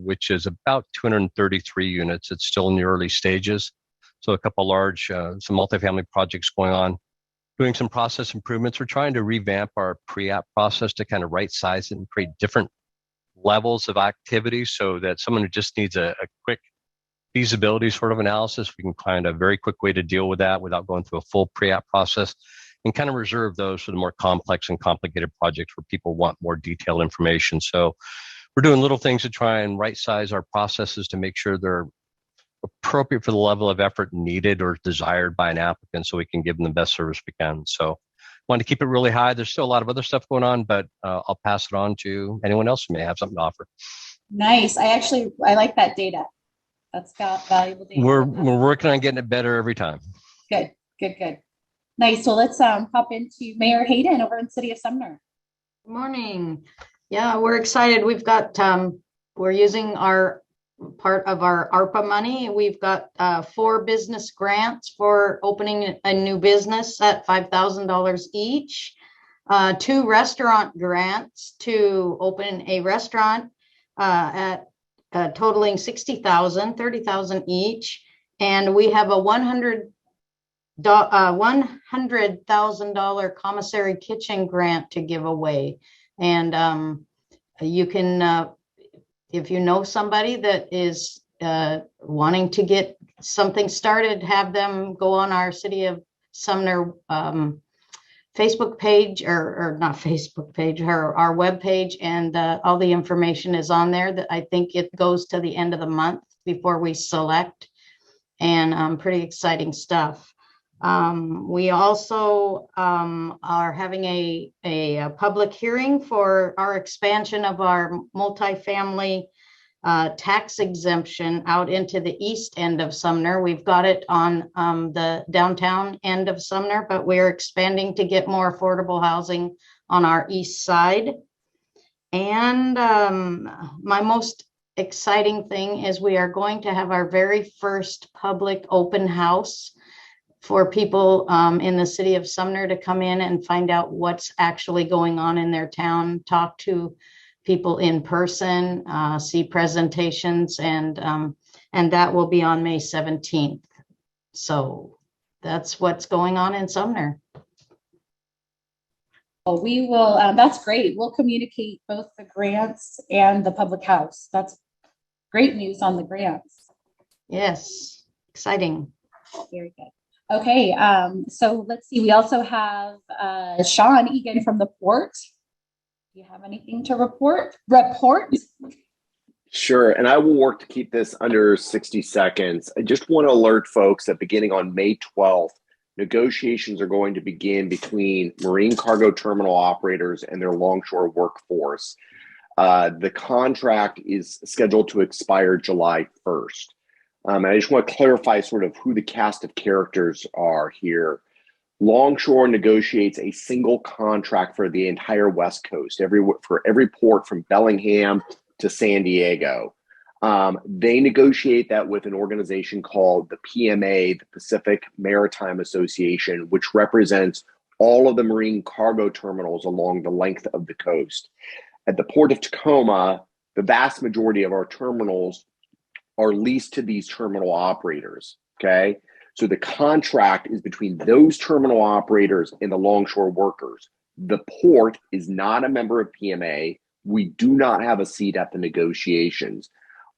which is about 233 units. It's still in the early stages. So a couple large, some multifamily projects going on. doing some process improvements. We're trying to revamp our pre-app process to kind of right size it and create different levels of activity so that someone who just needs a quick feasibility sort of analysis, we can find a very quick way to deal with that without going through a full pre-app process, and kind of reserve those for the more complex and complicated projects where people want more detailed information. So we're doing little things to try and right size our processes to make sure they're appropriate for the level of effort needed or desired by an applicant so we can give them the best service we can. So want to keep it really high. There's still a lot of other stuff going on, but I'll pass it on to anyone else who may have something to offer. Nice. I like that data. That's got valuable data. We're working on getting it better every time. Good. Nice. So let's hop into Mayor Hayden over in the city of Sumner. Good morning. Yeah, we're excited. We've got, we're using our part of our ARPA money. We've got 4 business grants for opening a new business at $5,000 each, 2 restaurant grants to open a restaurant at totaling $60,000 each. And we have a $100,000 commissary kitchen grant to give away. And you can, if you know somebody that is wanting to get something started, have them go on our City of Sumner Facebook page, or not Facebook page, our web page, and all the information is on there. That I think it goes to the end of the month before we select, and pretty exciting stuff. We also are having a public hearing for our expansion of our multifamily tax exemption out into the east end of Sumner. We've got it on the downtown end of Sumner, but we're expanding to get more affordable housing on our east side. And my most exciting thing is we are going to have our very first public open house for people in the city of Sumner to come in and find out what's actually going on in their town, talk to people in person, see presentations, and that will be on May 17th. So that's what's going on in Sumner. Well, we will, that's great. We'll communicate both the grants and the public house. That's great news on the grants. Yes, exciting. Very good. Okay, so let's see. We also have Sean Egan from the port. Do you have anything to report? Sure, and I will work to keep this under 60 seconds. I just want to alert folks that beginning on May 12th, negotiations are going to begin between marine cargo terminal operators and their longshore workforce. The contract is scheduled to expire July 1st. And I just want to clarify sort of who the cast of characters are here. Longshore negotiates a single contract for the entire West Coast, for every port from Bellingham to San Diego. They negotiate that with an organization called the PMA, the Pacific Maritime Association, which represents all of the marine cargo terminals along the length of the coast. At the Port of Tacoma, the vast majority of our terminals are leased to these terminal operators, okay? So the contract is between those terminal operators and the longshore workers. The port is not a member of PMA. We do not have a seat at the negotiations.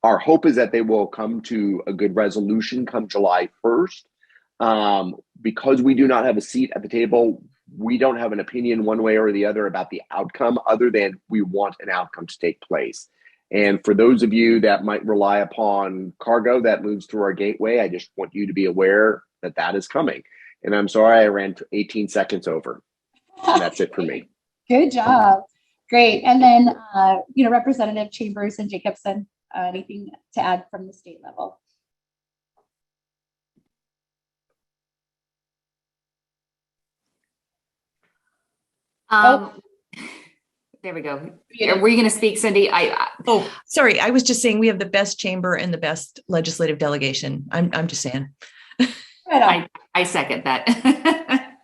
Our hope is that they will come to a good resolution come July 1st. Because we do not have a seat at the table, we don't have an opinion one way or the other about the outcome, other than we want an outcome to take place. And for those of you that might rely upon cargo that moves through our gateway, I just want you to be aware that that is coming. And I'm sorry I ran 18 seconds over. And that's it for me. Good job. Great. And then, Representative Chambers and Jacobson, anything to add from the state level? There we go. Were you going to speak, Cindy? Oh, sorry. I was just saying we have the best chamber and the best legislative delegation. I'm just saying. I second that.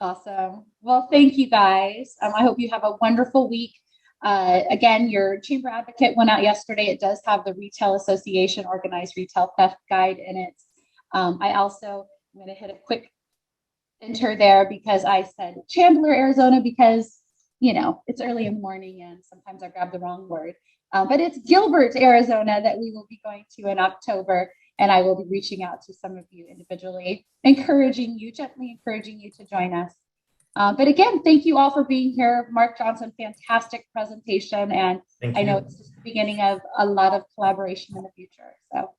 Awesome. Well, thank you guys. I hope you have a wonderful week. Again, your chamber advocate went out yesterday. It does have the Retail Association Organized Retail Theft Guide in it. I'm going to hit a quick enter there because I said Chandler, Arizona, because, you know, it's early in the morning and sometimes I grab the wrong word. But it's Gilbert, Arizona that we will be going to in October. And I will be reaching out to some of you individually, gently encouraging you to join us. But again, thank you all for being here. Mark Johnson, fantastic presentation. And I know it's just the beginning of a lot of collaboration in the future. So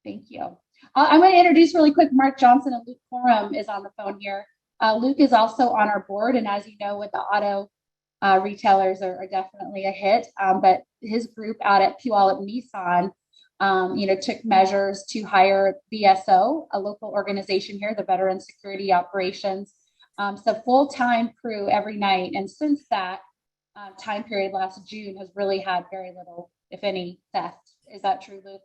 thank you. I'm going to introduce really quick Mark Johnson, and Luke Coram is on the phone here. Luke is also on our board. And as you know, with the auto retailers are definitely a hit. But his group out at Puyallup Nissan, took measures to hire VSO, a local organization here, the Veteran Security Operations. So full-time crew every night. And since that time period last June has really had very little, if any, theft. Is that true, Luke?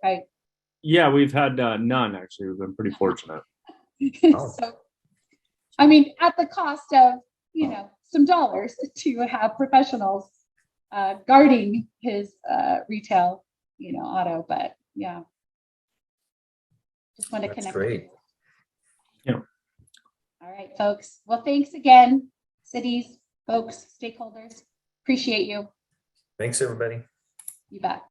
Yeah, we've had none, actually. We've been pretty fortunate. So, I mean, at the cost of, some dollars to have professionals guarding his retail, auto, but yeah. Just want to connect. Great. Yeah. All right, folks. Well, thanks again, cities, folks, stakeholders. Appreciate you. Thanks, everybody. You bet.